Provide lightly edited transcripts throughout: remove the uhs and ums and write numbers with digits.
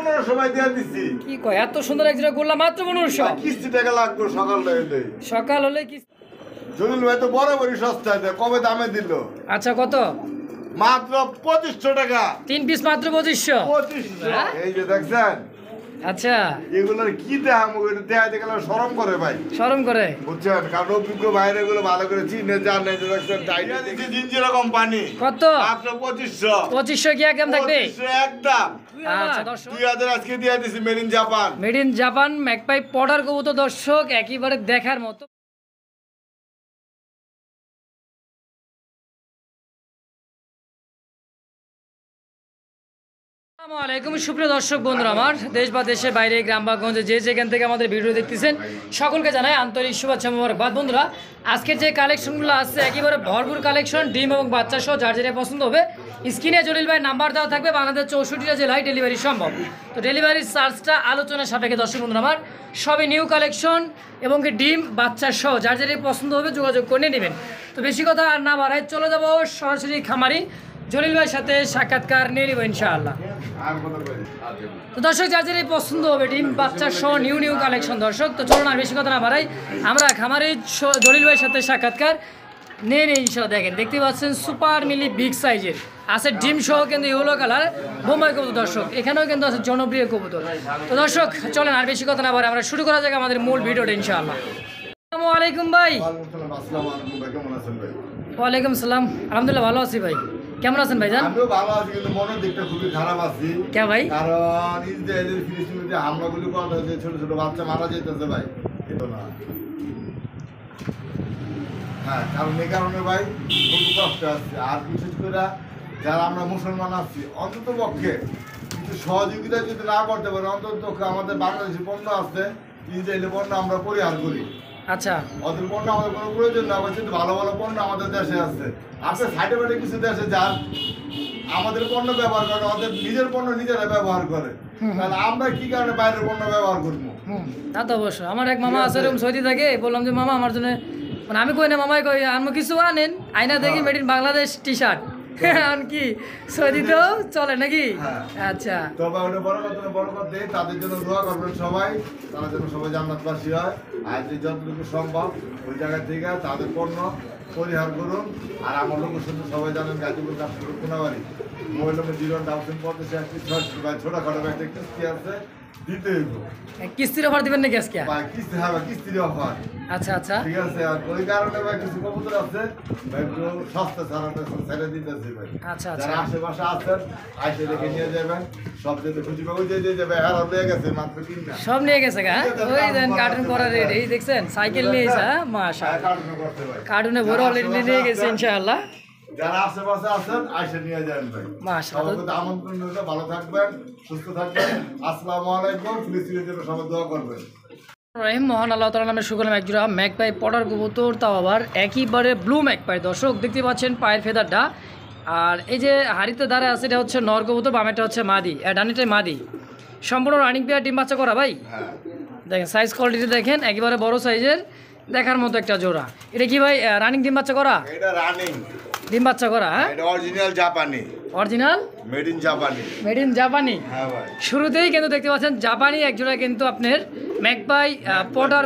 1500 ভাই দিয়ে দিছি। কি কয় এত সুন্দর এক জোড়া করলাম মাত্র 1500 কিস্তি টাকা লাগবে সকাল হলে কি জলিল ভাই তো বরাবরই সস্তা দেয়, কবে দামে দিল? আচ্ছা কত? মাত্র 2500 টাকা 3 পিস মাত্র 2500। 2500 এই যে দেখছেন। আচ্ছা এগুলোর কি দেখাম, দেখাইতে গেলে শরম করে ভাই, শরম করে বুঝছেন? কারণ অভিজ্ঞ বাইরে গুলো ভালো করে চিনে জানে যে দেখছেন টাইটা দিচ্ছে জিঞ্জিরা কোম্পানি। কত? মাত্র 2500। 2500 কি একদম থাকবে? 2500 একদম। আচ্ছা দর্শক 2000 আজকে দিয়ে দিছি made in Japan. Made in Japan magpie pouter কবুতর দর্শক একেবারে দেখার মতো। আসসালামু আলাইকুম সুপ্রিয় দর্শক বন্ধুরা, আমার দেশ বা দেশের বাইরে গ্রাম বা গঞ্জে যে যেখান থেকে আমাদের ভিডিও দেখতেছেন সকলকে জানাই আন্তরিক শুভেচ্ছা মোবারকবাদ। বন্ধুরা, আজকের যে কালেকশনগুলো আছে একেবারে ভরপুর কালেকশন, ডিম এবং বাচ্চা সহ যার যেটা পছন্দ হবে স্ক্রিনে জলিল ভাই নাম্বার দেওয়া থাকবে। বাংলাদেশ 64টা জেলায় ডেলিভারি সম্ভব। তো ডেলিভারির চার্জটা আলোচনা সাপেক্ষে দর্শক বন্ধুরা আমার, সবই নিউ কালেকশন এবং ডিম বাচ্চা সহ যার যেটা পছন্দ হবে যোগাযোগ করে নেবেন। তো বেশি কথা আর না বাড়াই চলে যাবো সরাসরি খামারি জলিল ভাইয়ের সাথে সাক্ষাৎকার নিয়ে নিব ইনশাআল্লাহ। তো দর্শক যার যেটা পছন্দ হবে ডিম বাচ্চা সহ নিউ কালেকশন দর্শক, তো চলুন আর বেশি কথা না বাড়াই আমরা খামারি জলিল ভাইয়ের সাথে সাক্ষাৎকার নিয়ে নিই ইনশাআল্লাহ। দেখেন দেখতে পাচ্ছেন সুপার মিলি বিগ সাইজের আছে ডিম সহ কিন্তু ইয়েলো কালার বোম্বাই কবুতর দর্শক, এখানেও কিন্তু আছে জনপ্রিয় কবুতর। তো দর্শক চলেন আর বেশি কথা না বাড়াই আমরা শুরু করা যাক আমাদের মূল ভিডিওটা ইনশাআল্লাহ। আসসালামু আলাইকুম ভাই। ওয়ালাইকুম সালাম, আলহামদুলিল্লাহ ভালো আছি ভাই, কেমন আছেন ভাইজান? আমিও ভালো আছি, কিন্তু মনের দিকটা খুবই খারাপ আছি। কে ভাই? কারণ ইসরায়েলের ফিলিস্তিনিতে হামলাগুলো করা হয়েছে, ছোট ছোট বাচ্চা মারা যেতেছে ভাই। এটা না, হ্যাঁ, কারণ এই কারণে ভাই খুব কষ্ট আসছে। আর বিশেষ করে যারা আমরা মুসলমান আছি অন্তত পক্ষে কিছু সহযোগিতা যদি না করতে পারি, অন্তত আমাদের বাংলাদেশি পণ্য আছে, ইসরায়েলের পণ্য আমরা পরিহার করি। আচ্ছা, ওদের পণ্য আমাদের কোনো প্রয়োজন না, কিন্তু ভালো ভালো পণ্য আমাদের দেশে আছে। আপনি সাইডে বাইরে কিছু দেশে যান, আমাদের পণ্য ব্যবহার করে, ওদের নিজের পণ্য নিজেরা ব্যবহার করে, তাহলে আমরা কি কারণে বাইরের পণ্য ব্যবহার করবো? তা তো অবশ্যই। আমার এক মামা আছে এরকম সৌদি থাকে, বললাম যে মামা আমার জন্য, মানে আমি কই না মামাই কই আমি কিছু আনেন, আইনা দেখি made in Bangladesh T shirt কি সৌদিতেও চলে নাকি? আচ্ছা, তবে ওটা বড় কথা দেয়, তাদের জন্য দোয়া করবেন সবাই, তারা যেন সবাই জান্নাতবাসী হয়। আর যে যতটুকু সম্ভব ওই জায়গা থেকে তাদের পণ্য পরিহার করুন। আর আমার লোকের সাথে সবাই জানেন গাজীপুর কাশপুর কোনাবাড়ি মোবাইল নম্বর 0-146 ছোটখাটো একটা কিস্তি আছে, দিতে হইব। কিস্তির অফার দিবেন নাকি আজকে? কিস্তি হবে, কিস্তির অফার। আচ্ছা আচ্ছা, ঠিক আছে। আর ওই কারণে ভাই কিছু কবুতর আছে ভাই একটু সস্তা ছেড়ে দিতেছি ভাই। আচ্ছা আচ্ছা, যারা আশেপাশে আছেন আইসে দেখে নিয়ে যাবেন, সব যেতে খুঁজি পাবো। যে যাবে আর হয়ে গেছে মাত্র 3টা, সব নিয়ে গেছে গা। ওই দেন কার্টুন করা রেডি, এই দেখছেন সাইকেল নিয়ে এসে মাশাআল্লাহ কার্টুনে ভরে অলরেডি নিয়ে গেছে ইনশাআল্লাহ। যারা আশেপাশে আছেন আইসে নিয়ে যাবেন ভাই। মাশাআল্লাহ, সবাইকে আমন্ত্রণ রইল, ভালো থাকবেন, সুস্থ থাকবেন। আসসালামু আলাইকুম। ফিলিস্তিনের জন্য সবাই দোয়া করবেন। রহিম মহান আল্লাহ তাআলার নামে শুকর একজোড়া ম্যাকপাই পডার কবুতর, তাও আবার একেবারে ব্লু ম্যাকপাই দর্শক, দেখতে পাচ্ছেন পায়ের ফেদারটা। আর এই যে হাড়িতে দাঁড়ায় আছে এটা হচ্ছে নর কবুতর, বামেটা হচ্ছে মাদি, ডানিটাই মাদি। সম্পূর্ণ রানিং পেয়ার ডিম বাচ্চা করা ভাই। দেখেন সাইজ কোয়ালিটি দেখেন একেবারে বড় সাইজের, দেখার মতো একটা জোড়া। এটা কি ভাই রানিং ডিম বাচ্চা করা? এটা রানিং ডিম বাচ্চা করা, হ্যাঁ, এটা অরিজিনাল জাপানি, অরিজিনাল মেড ইন জাপানি। মেড ইন জাপানি। হ্যাঁ ভাই, শুরুতেই কিন্তু দেখতে পাচ্ছেন জাপানি একজোড়া কিন্তু আপনার ম্যাকপাই পডার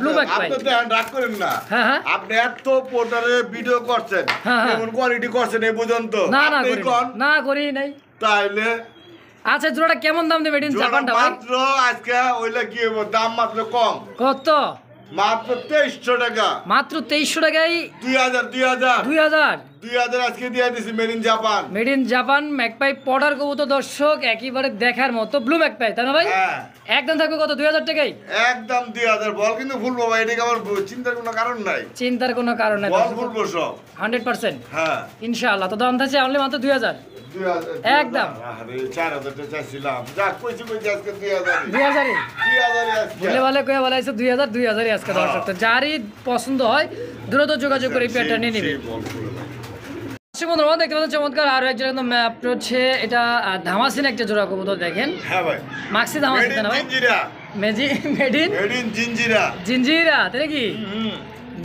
ব্লু ম্যাকপাই। আপনি তো রাগ করেন না। হ্যাঁ হ্যাঁ, আপনি এত পোর্টারের ভিডিও করছেন, কেমন কোয়ালিটি করছেন এই পর্যন্ত? না না না করি নাই। তাইলে আচ্ছা জোড়াটা কেমন দাম দেবে মেড ইন জাপানটা ভাই? মাত্র আজকে ওইলা কি হইব, দাম মাত্র কম। কত? মাত্র 2300 টাকা। মাত্র 2300 টাকায় 2000 আজকে দিয়ে দিছি made in Japan. Made in Japan magpie pouter কবুতর দর্শক একেবারে দেখার মতো ব্লু ম্যাকপাই, তাই না ভাই? হ্যাঁ, একদম থাকবে কত? 2000 টাকায় একদম 2000। বল কিন্তু ভুলবো ভাই, এটাকে আমার চিন্তার কোনো কারণ নাই, চিন্তার কোনো কারণ নাই, বল ভুলবো সব 100%। হ্যাঁ ইনশাআল্লাহ। তো দাম থাকছে অনলি মাত্র 2000 একদম। আরে 4000 টাকা চাইছিলাম, যা কইছি আজকে 2000 বলে বলে কয়ে বলে 2000 আজকে দর্শক। তো যারই পছন্দ হয় দ্রুত যোগাযোগ করে এই পেয়ারটা নিয়ে নেবে। বন্ধুরা দেখতে পাচ্ছেন চমৎকার আরো একজন একদম হচ্ছে এটা ধামাসিন একটা জোড়া কবুতর দেখেন। হ্যাঁ ভাই, মাক্সি ধামাসিন না ভাই, মেড ইন জিঞ্জিরা, তাই কি?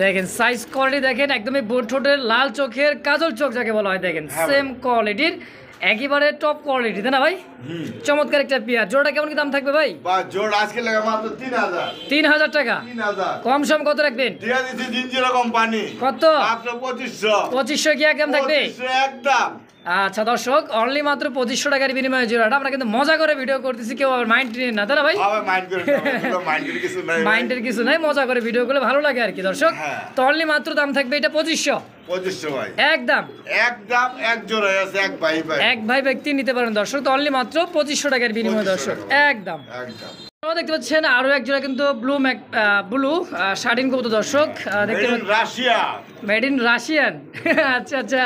দেখেন সাইজ কোয়ালিটি দেখেন, একদমই বোট ঠোঁটের লাল চোখের কাজল চোখ যাকে বলা হয়, দেখেন সেম কোয়ালিটির একেবারে টপ কোয়ালিটি তাই না ভাই? চমৎকার একটা পেয়ার। জোড়াটা কেমন কি দাম থাকবে ভাই? বা জোড় আজকে লাগে মাত্র 3000। 3000 টাকা। 3000 কম সম কত রাখবেন? দিয়া দিছি জিঞ্জিরা কোম্পানি। কত? মাত্র 2500। 2500 কি একদম থাকবে? 2500 একদম। আচ্ছা দর্শক, অনলি মাত্র 2500 টাকার বিনিময়ে জোড়াটা। আমরা কিন্তু মজা করে ভিডিও করতেছি, কেউ আবার মাইন্ড নিন না তাই না ভাই? আবার মাইন্ড করে মাইন্ডের কিছু নাই। মাইন্ডের কিছু নাই, মজা করে ভিডিও করলে ভালো লাগে আর কি দর্শক। হ্যাঁ। তো অনলি মাত্র দাম থাকবে এটা 2500 2500 ভাই। একদম। একদম এক জোড়া আছে এক ভাই ভাই। এক ভাই ব্যক্তি নিতে পারেন দর্শক। তো অনলি মাত্র 2500 টাকার বিনিময়ে দর্শক একদম। একদম। আপনারা দেখতে পাচ্ছেন আরো এক জোড়া কিন্তু ব্লু শার্টিন কবুতর দর্শক দেখতে পাচ্ছেন, রাশিয়া। Made in Russian. আচ্ছা আচ্ছা,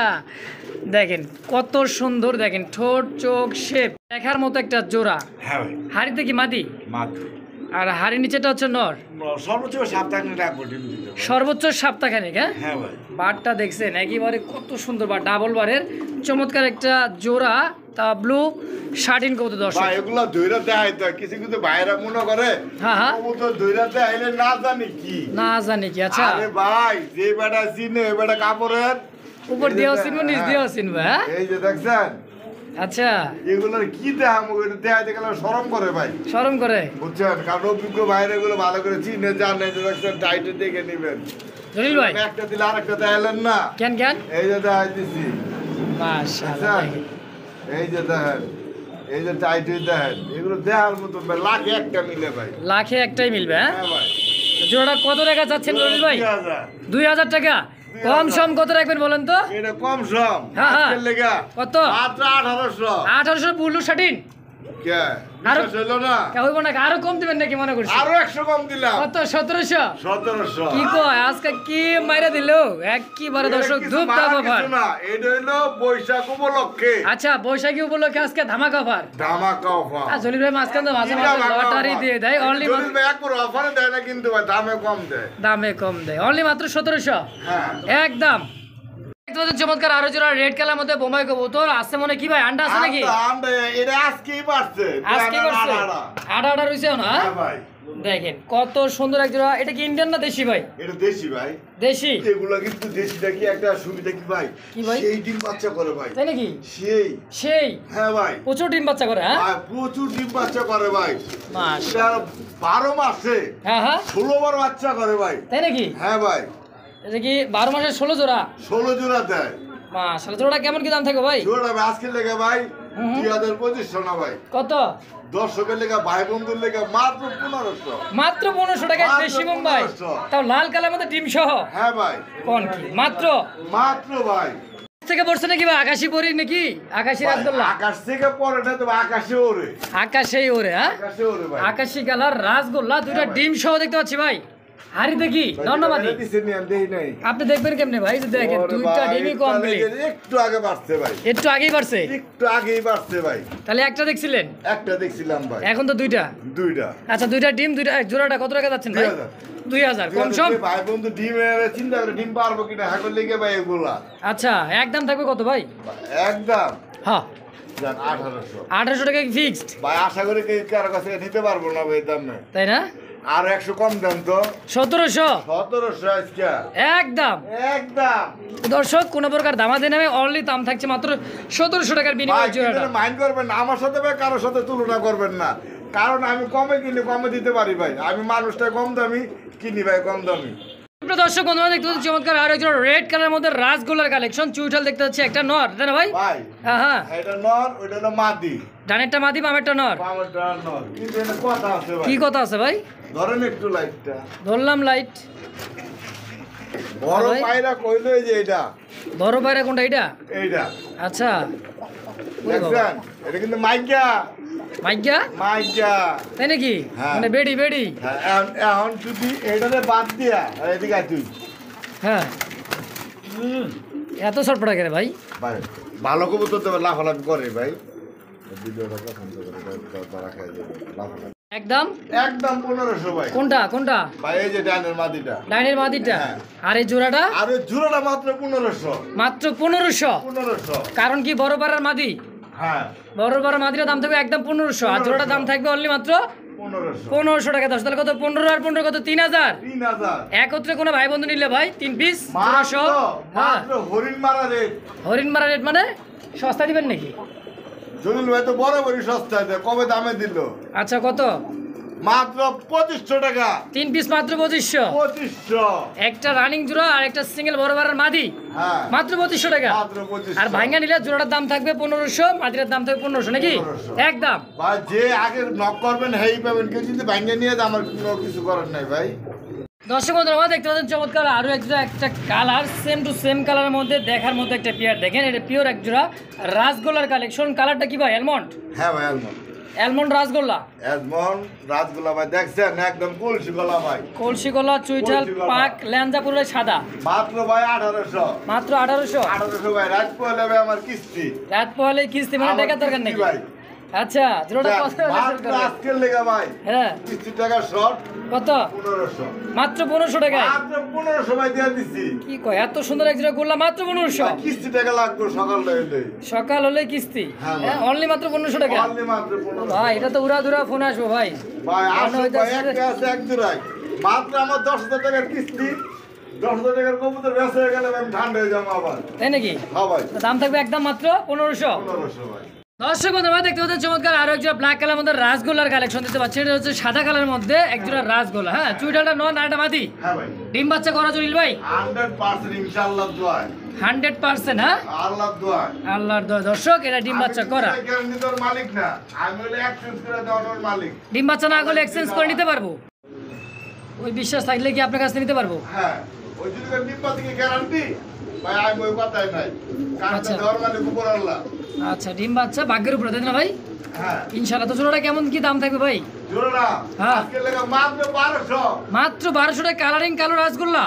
দেখেন কত সুন্দর, দেখেন ঠোঁট চোখ শেপ দেখার মতো একটা জোড়া। হ্যাঁ ভাই। হাড়িতে কি মাদি, মাত্র আর হাড়ির নিচেটা হচ্ছে নর। সর্বোচ্চ সপ্তাহে রাখবো ডিম দিতে। সর্বোচ্চ সপ্তাহখানিক। হ্যাঁ হ্যাঁ ভাই। বারটা দেখছেন একেবারে কত সুন্দর, বার ডাবল বারের চমৎকার একটা জোড়া, তা ব্লু শার্টিন কবুতর দর্শক। ভাই এগুলা ধইরা দেয় তো কিছু কিন্তু বাইরে মনে করে। হ্যাঁ হ্যাঁ, কবুতর ধইরা দেয় না জানি কি। না জানি কি। আচ্ছা, আরে ভাই যে বেটা চিনে ওই বেটা কাপড়ের উপর দিয়েও চিনবো নিচ দিয়েও চিনবো। হ্যাঁ এই যে দেখছেন আচ্ছা, এগুলোর কি দেখাম দেখাইতে গেলে শরম করে ভাই, শরম করে বুঝছেন? কারণ অভিজ্ঞ বাইরে গুলো ভালো করে চিনে জানে যে দেখছেন টাইটে দেখে নিবেন। জলিল ভাই একটা দিলে আরেকটা দেখাইলেন না। কেন কেন? এই যে দেখাই দিছি, মাশাআল্লাহ, দেখছেন? এই যে দেখেন, এই যে টাইটে দেখেন, এগুলো দেখার মতো লাখে একটা মিলে ভাই। লাখে একটাই মিলবে। হ্যাঁ হ্যাঁ ভাই। জোড়াটা কত টাকা চাচ্ছেন জলিল ভাই? 2000 2000 টাকা। কম সম কত রাখবেন বলেন তো? এটা কম সম। হ্যাঁ, হ্যাঁ। আজকের লেগা কত? মাত্র 1800। 1800 ব্লু শার্টিন। কে আরো- বিশ্বাস হইলো না? কে হইব না, আরো কম দিবেন নাকি মনে করছি? আরো 100 কম দিলাম। কত? 1700। 1700। কি কয় আজকে কি মাইরা দিল একবারে দর্শক, ধূপ দাপ অফার। না, এটা হইলো বৈশাখ উপলক্ষে আচ্ছা, বৈশাখী উপলক্ষে আজকে ধামাকা অফার। ধামাকা অফার। আর জলিল ভাই মাঝখান তো মাঝে মাঝে লটারি দিয়ে দেয়, অনলি জলিল ভাই একবার অফারে দেয় না কিন্তু ভাই, দামে কম দেয়। দামে কম দেয়, অনলি মাত্র 1700 হ্যাঁ। একদম। চমৎকার আরো জোড়া রেড কালার মধ্যে বোম্বাই কবুতর আছে মনে, কি ভাই আন্ডা আছে নাকি? এটা আজকেই পারছে। আজকে করছে আড়া আড়া রইছে না? হ্যাঁ ভাই। দেখেন কত সুন্দর এক জোড়া। এটা কি ইন্ডিয়ান না দেশি ভাই? এটা দেশি ভাই। দেশি। এগুলো কিন্তু দেশিটা কি একটা সুবিধা কি ভাই? কি ভাই? সেই ডিম বাচ্চা করে ভাই। তাই নাকি? সেই। সেই হ্যাঁ ভাই। প্রচুর ডিম বাচ্চা করে। হ্যাঁ ভাই, প্রচুর ডিম বাচ্চা করে ভাই। মাশাআল্লাহ। এটা 12 মাসে হ্যাঁ হ্যাঁ 16 বার বাচ্চা করে ভাই। তাই নাকি? হ্যাঁ ভাই। এটা কি 12 মাসের 16 জোড়া? 16 জোড়া দেয়। মাশাআল্লাহ। জোড়াটা কেমন কি দাম থাকবে ভাই? জোড়া ভাই আজকে লেগে ভাই 2500 না ভাই। কত? দর্শকের লেগে ভাই বন্ধুর লেগে মাত্র 1500। মাত্র 1500 টাকায় মাত্র দেশি বোম্বাই, 1500 তাও লাল কালার মধ্যে ডিম সহ। হ্যাঁ ভাই। কোন কি মাত্র মাত্র ভাই। থেকে পড়ছে নাকি ভাই? আকাশি পরি নাকি? আকাশি ভাই, রাজগোল্লা? আকাশ থেকে পরে না তো আকাশে ওরে। আকাশেই ওরে। হ্যাঁ আকাশে ওরে ভাই। আকাশি কালার রাজগোল্লা, দুইটা ডিম সহ দেখতে পাচ্ছি ভাই। হাড়ি দেখি ধন্যবাদ। এটা দিছেন নি, আমি দেই নাই। আপনি দেখবেন কেমনে ভাই? এই যে দেখেন ওরে দুইটা ভাই, ডিমই কমপ্লিট। একটু আগে বাড়ছে ভাই। একটু আগেই বাড়ছে। একটু আগেই বাড়ছে ভাই। তাহলে একটা দেখছিলেন, একটা দেখছিলাম ভাই। এখন তো দুইটা। দুইটা। আচ্ছা দুইটা ডিম, দুইটা জোড়াটা কত টাকা যাচ্ছেন ভাই? 2000 2000 কম সম। ভাই বন্ধু ডিম চিন্তা করে ডিম পারবো কিনা হাগর লেগে ভাই এগুলা। আচ্ছা একদম থাকবে কত ভাই? একদম হ্যাঁ জান 1800। 1800 টাকা ফিক্সড, ভাই আশা করি কারো কাছে নিতে পারবো না ভাই দাম নাই। তাই না? আর 100 কম দেন তো। 1700 1700 আজকে একদম। একদম। দর্শক কোনো প্রকার দামাদি নামে অনলি দাম থাকছে মাত্র 1700 টাকার ভাই বিনিময়ে জোড়াটা। মাইন্ড করবেন না, আমার সাথে ভাই কারোর সাথে তুলনা করবেন না, কারণ আমি কমে কিনে কমে দিতে পারি ভাই। আমি মানুষটা কম দামি কিনি ভাই, কম দামি। প্রিয় দর্শক বন্ধুরা দেখতে পাচ্ছি চমৎকার আর একজন রেড কালারের মধ্যে রাসগোল্লার কালেকশন। চুইঠাল দেখতে পাচ্ছি একটা নর, তাই না ভাই? ভাই হ্যাঁ হ্যাঁ, এটা নর, ওইটা হলো মাদি। ডানেরটা মাদি বামেরটা নর। আমারটা নর, কিন্তু এটা কথা আছে ভাই। কি কথা আছে ভাই? ধরেন একটু লাইটটা। ধরলাম লাইট। বড় ভাই? পায়রা কইলো এই যে এটা, বড় বাইরে কোনটা এটা? এইটা আচ্ছা দেখছেন? এটা কিন্তু মাইকা, মাইকা, মাইকা। তাই নাকি? হ্যাঁ। মানে বেডি বেডি। হ্যাঁ, এখন যদি এটাতে বাদ দিয়া এদিকে আয় তুই। হ্যাঁ এত শর্ট পড়া গেলে ভাই? ভাই ভালো কবুতর তো লাফালাফি করে ভাই। ভিডিওটা পছন্দ করে তারা খাই যাবে লাফালাফি। একদম একদম 1500 ভাই। কোনটা কোনটা? ভাই এই যে ডানের মাদিটা। ডাইনের মাদিটা। হ্যাঁ। আর এই জোড়াটা আর ওই জোড়াটা মাত্র 1500। মাত্র 1500। 1500। কারণ কি বড় পাড়ার মাদি? হ্যাঁ বড় পাড়ার মাদিটার দাম থাকবে একদম 1500, আর জোড়াটার দাম থাকবে অনলি মাত্র 1500। 1500 টাকা। দশ তাহলে কত? 15 আর 15 কত? 3000। 3000। একত্রে কোনো ভাই বন্ধু নিলে ভাই 3 পিস 1500। হ্যাঁ মাত্র হরিণ মারা রেট। হরিণ মারা রেট মানে সস্তা দিবেন নাকি? জলিল ভাই তো বরাবরই সস্তায় দেয়, কবে দামে দিল? আচ্ছা কত? মাত্র 2500 টাকা। 3 পিস মাত্র 2500। 2500। একটা রানিং জোড়া আর একটা সিঙ্গেল বড় বারের মাদি হ্যাঁ মাত্র 2500 টাকা। মাত্র 2500। আর ভাঙ্গা নিলে জোড়াটার দাম থাকবে 1500, মাদিটার দাম থাকবে 1500 নাকি? 1500। একদম। ভাই যে আগে নক করবেন হেই পাবেন, কেউ যদি ভাঙ্গা নিয়ে যায় আমার কোনো কিছু করার নাই ভাই। দর্শক বন্ধুরা আমরা দেখতে পাচ্ছেন চমৎকার আরো একটা কালার, সেম টু সেম কালারের মধ্যে দেখার মতো একটা পেয়ার। দেখেন এটা পিওর এক জোড়া রাসগোল্লার কালেকশন। কালারটা কি ভাই? অ্যালমন্ড। হ্যাঁ ভাই almond. Almond rasgulla. Almond rasgulla ভাই দেখছেন একদম কলসি গলা ভাই। কলসি গলা, চুইঠাল, পাক, ল্যাঞ্জা পুরো সাদা। মাত্র ভাই 1800। মাত্র 1800। 1800 ভাই। রাত পোহালে ভাই আমার কিস্তি। রাত পোহালে কিস্তি মানে আমার টাকা দরকার কিস্তি নাকি? ভাই। আচ্ছা জোড়াটা কত? মাত্র আজকের লেগা ভাই। হ্যাঁ কিস্তি টাকা শর্ট কত? 1500। মাত্র 1500 টাকায়। মাত্র 1500 ভাই দিয়ে দিছি। কি কয় এত সুন্দর এক জোড়া গোল্লা মাত্র 1500? কিস্তি টাকা লাগবে সকাল হইলে। সকাল হলে কিস্তি। হ্যাঁ, হ্যাঁ অনলি মাত্র 1500 টাকা। অনলি মাত্র 1500। ভাই এটা তো উড়া দুরা ফোন আসবো ভাই। ভাই আসো মনে ভাই, হইতাছে একটা আছে এক জোড়াই। মাত্র আমার 10,000 টাকার কিস্তি। 10,000 টাকার কবুতর বেচা হয়ে গেলে আমি ঠান্ডা হয়ে যাবো আবার। তাই নাকি? হ্যাঁ ভাই। তো দাম থাকবে একদম মাত্র 1500। 1500 ভাই। দর্শক বন্ধু আমরা দেখতে পাচ্ছেন চমৎকার আরো একজোড়া ব্ল্যাক কালার মধ্যে রাসগোল্লার কালেকশন দিতে পারছি। এটা হচ্ছে সাদা কালারের মধ্যে একজোড়া রাসগোল্লা। হ্যাঁ চুইটালটা নন আর এটা মাদি। হ্যাঁ ভাই। ডিম বাচ্চা করা জলিল ভাই? 100% ইনশাআল্লাহ দোয়া। 100%। হ্যাঁ আল্লাহর দোয়া। আল্লাহর দোয়া। দর্শক এটা ডিম বাচ্চা করা। আমি গ্যারান্টি তোর মালিক না, আমি হলে এক্সচেঞ্জ করে দেওয়ার মালিক। ডিম বাচ্চা না করলে এক্সচেঞ্জ করে নিতে পারবো? ওই বিশ্বাস থাকলে কি আপনার কাছ থেকে নিতে পারবো? হ্যাঁ ওই যদি নিপা থেকে গ্যারান্টি ভাই আমি ওই কথাই নাই। কারণ আচ্ছা। দেওয়ার মালিক উপর আল্লাহ। আচ্ছা ডিম বাচ্চা ভাগ্যের উপরে তাই না ভাই? হ্যাঁ ইনশাআল্লাহ। তো জোড়াটা কেমন কি দাম থাকবে ভাই? জোড়া হ্যাঁ। আজকে লেগে মাত্র 1200। মাত্র 1200 টাকা কালারিং কালো রাসগোল্লা।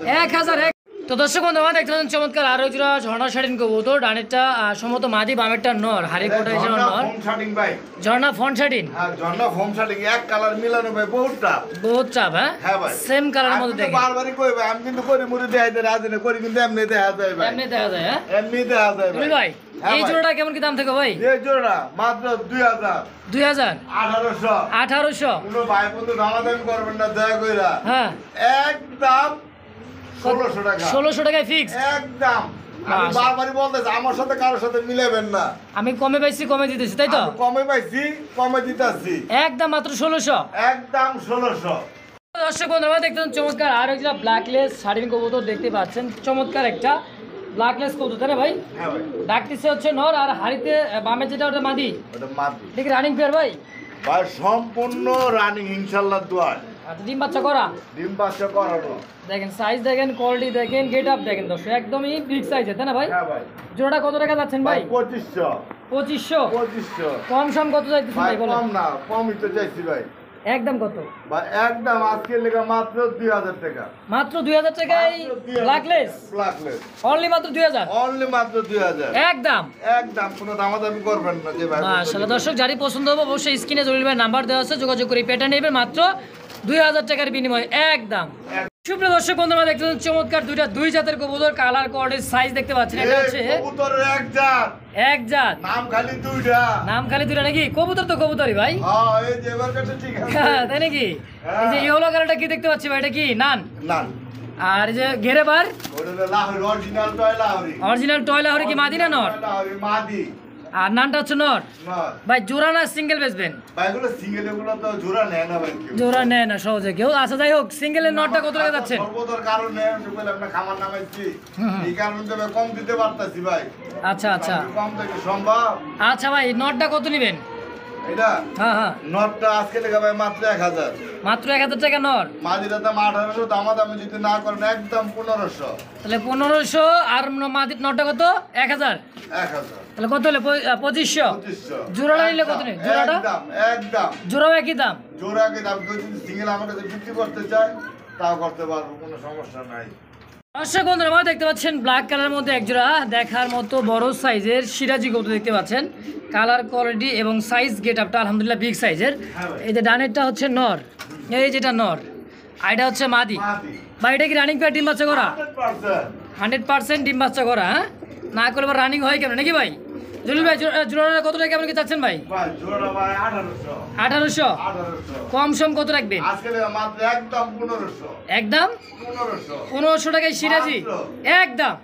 1000। তো দর্শক বন্ধু আমরা দেখতে পাচ্ছেন চমৎকার আরো জোড়া ঝর্ণা শাড়িন কবুতর। ডানেরটা সম্ভবত মাদি, বামেরটা নর। হারিকোটা হিসেবে নর। ফোম শাটিং ভাই। ঝর্ণা ফন শাড়িন। হ্যাঁ ঝর্ণা ফোম শাটিং এক কালার মিলানো ভাই বহুতটা। বহুত চাপ। হ্যাঁ হ্যাঁ ভাই। সেম কালারের মধ্যে আমি তো দেখেন। বারবারই কই ভাই, আমি কিন্তু করি মুড়ি দেখাইতে রাজি না, করি কিন্তু এমনি দেখা যায় ভাই। এমনি দেখা যায়। হ্যাঁ এমনি দেখা যায় জলিল ভাই হ্যাঁ এই ভাই। জোড়াটা কেমন কি দাম থাকবে ভাই? এই জোড়া মাত্র 2000। 2000। 1800। 1800। কোনো ভাই বন্ধু দামাদামি করবেন না দয়া কইরা। হ্যাঁ একদম 1600 টাকা। 1600 টাকায় ফিক্স। একদম। আমি মাশা- বারবারই বলতেছি আমার সাথে কারোর সাথে মিলাবেন না। আমি কমে পাইছি কমে দিতেছি তাই তো? আমি কমে পাইছি কমে দিতাছি। একদম মাত্র 1600। একদম 1600। দর্শক বন্ধুরা দেখতেন চমৎকার আর একটা ব্ল্যাকলেস শাড়ির কবুতর দেখতে পাচ্ছেন। চমৎকার একটা ব্ল্যাকলেস কবুতর তাই না ভাই? হ্যাঁ ভাই। ডাকতেছে হচ্ছে নর আর হাড়িতে বামে যেটা ওটা মাদি। ওটা মারবি দেখি রানিং পেয়ার ভাই। ভাই সম্পূর্ণ রানিং ইনশাআল্লাহ দোয়া। আচ্ছা ডিম বাচ্চা করা। ডিম বাচ্চা করানো। দেখেন সাইজ দেখেন, কোয়ালিটি দেখেন, গেট আপ দেখেন দর্শক একদমই বিগ সাইজের তাই না ভাই? হ্যাঁ ভাই। জোড়াটা কত টাকা যাচ্ছেন ভাই? 2500। 2500। 2500। কম সম কত যাইতেছেন ভাই ভাই বলেন? কম না, কমই তো চাইছি ভাই। একদম কত? ভাই একদম আজকের লেগে মাত্র 2000 টাকা। মাত্র 2000 টাকায় ব্ল্যাকলেস। ব্ল্যাকলেস অনলি মাত্র 2000। অনলি মাত্র 2000। একদম। একদম কোনো দামাদামি করবেন না যে ভাই। মাশাআল্লাহ দর্শক যারই পছন্দ হবে অবশ্যই স্ক্রিনে জলিল ভাই নাম্বার দেওয়া আছে, যোগাযোগ করে পেটা নেবেন মাত্র 2000 টাকার বিনিময়ে। একদম। সুপ্রিয় দর্শক বন্ধুরা দেখতে পাচ্ছেন চমৎকার দুই জাতের কবুতর, কালার কোয়ালিটি সাইজ দেখতে পাচ্ছেন। এটা হচ্ছে কবুতরের এক জাত, এক জাত, নাম খালি দুইটা। নাম খালি দুইটা নাকি? কবুতর তো কবুতরই ভাই। হ্যাঁ এই যে এবার কাছে ঠিক আছে। তাই নাকি? এই যে ইয়েলো কালারটা কি দেখতে পাচ্ছি ভাই, এটা কি নান? না আর এই যে ঘেরে বার ওটা হলো Lahori original toy Lahori. Original টয়লা হরে কি মাদি না নর? লাহোরি মাদি। আর নানটা হচ্ছে নর। না ভাই জোড়া না সিঙ্গেল বেচবেন? ভাই এগুলো সিঙ্গেল, এগুলো তো জোড়া নেয় না ভাই কেউ। জোড়া নেয় না সহজে কেউ। আচ্ছা যাই হোক, সিঙ্গেলের নটটা কত টাকা যাচ্ছেন? সর্বদর কারণে আমি বলে আপনার খামার নামাইছি, হুম। এই কারণে তো আমি কম দিতে পারতাছি ভাই। আচ্ছা আচ্ছা কম থেকে সম্ভব। আচ্ছা ভাই নটটা কত নেবেন? এটা হ্যাঁ হ্যাঁ নটটা আজকে লেগে ভাই মাত্র 1000। মাত্র 1000 টাকা নর। মাদিটা দাম 1800, দামাদামি যদি না করেন একদম 1500। তাহলে 1500 আর মাদির নটটা কত? 1000। 1000। তাহলে কত হলো? 2500। 2500। জোড়াটা নিলে কত নেই? জোড়াটা একদম একদম জোড়াও একই দাম। জোড়াকে দাম কেউ যদি সিঙ্গেল আমার কাছে বিক্রি করতে চায় তাও করতে পারবো, কোনো সমস্যা নাই। দর্শক বন্ধুরা আমরা দেখতে পাচ্ছেন ব্ল্যাক কালারের মধ্যে একজোড়া দেখার মতো বড় সাইজের সিরাজি কবুতর দেখতে পাচ্ছেন। কালার কোয়ালিটি এবং সাইজ গেট আপটা আলহামদুলিল্লাহ বিগ সাইজের। এই যে ডানেরটা হচ্ছে নর, এই যেটা নর, আর এটা হচ্ছে মাদি। মাদি ভাই এটা কি রানিং পেয়ার ডিম বাচ্চা করা? 100%। 100% ডিম বাচ্চা করা। হ্যাঁ না করলে রানিং হয় কেন নাকি ভাই? জলিল ভাই জোড়াটা কত টাকা কেমন কি চাচ্ছেন ভাই? ভাই জোড়া ভাই 1800। 1800। 1800 কম সম কত রাখবেন? আজকে মাত্র একদম 1500। একদম 1500। 1500 টাকায় সিরাজি। মাত্র। একদম